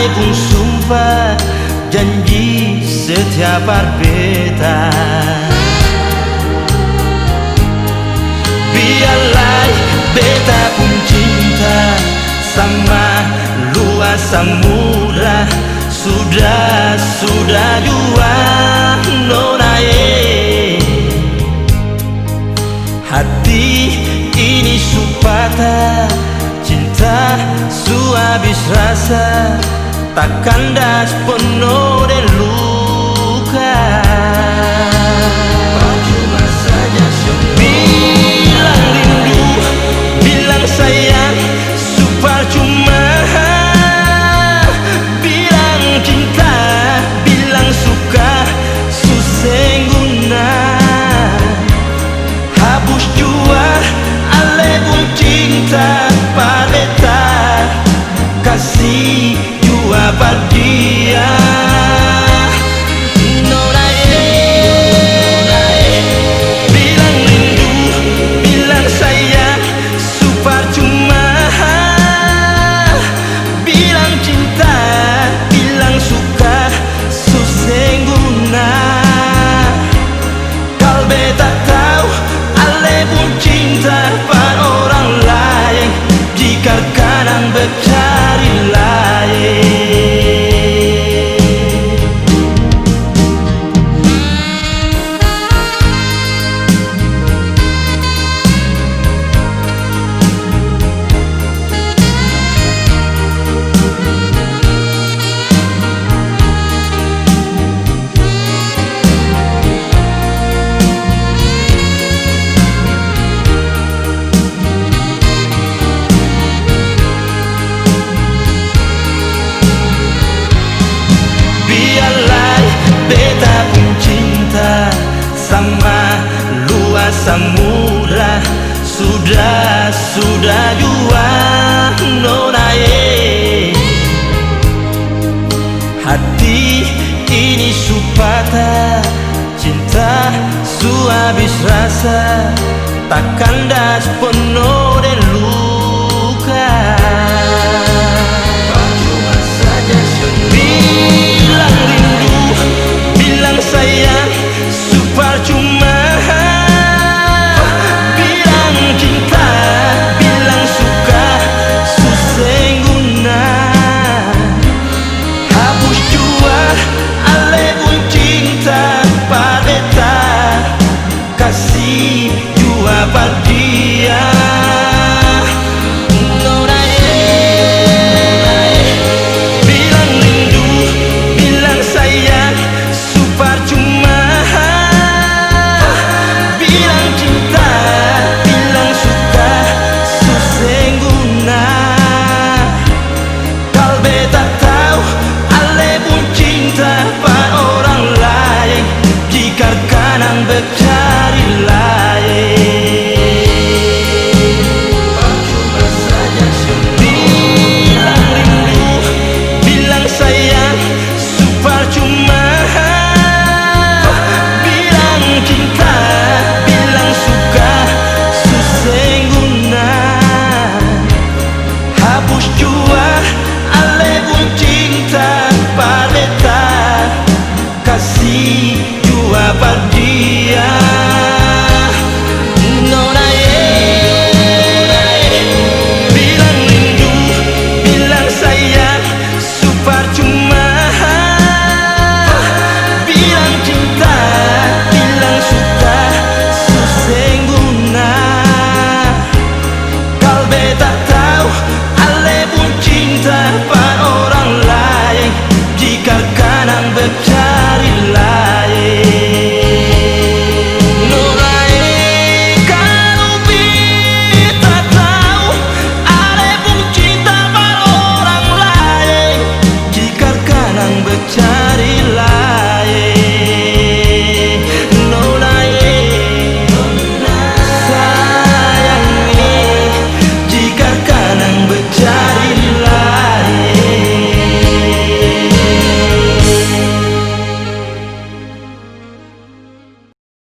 Ale pun sumpah janji setia berbeda. Biarlah beta pun cinta sama luas samudra. Sudah jua nonae. Hati ini supata, cinta su habis rasa, takkan das penuh de luka. Cuma saja bilang rindu, bilang sayang, super cuma. Bilang cinta, bilang suka, susengguna. Habis jua ale pun cinta pada kasih jua pada dia. Bilang rindu, bilang sayang, super cuma. Bilang cinta, bilang suka, susengguna. Kau beta tahu ale pun cinta pada orang lain, jika kadang bercari lain. Beta pun cinta sama luas samudra. Sudah jua nonae. Hati ini supata, cinta su habis rasa, takkan das penuh de luka. Cuma saja bilang rindu, bilang sayang, super cuma. Bilang cinta, bilang suka, susengguna. Habis jua ale pun cinta pada kasih jua pada dia.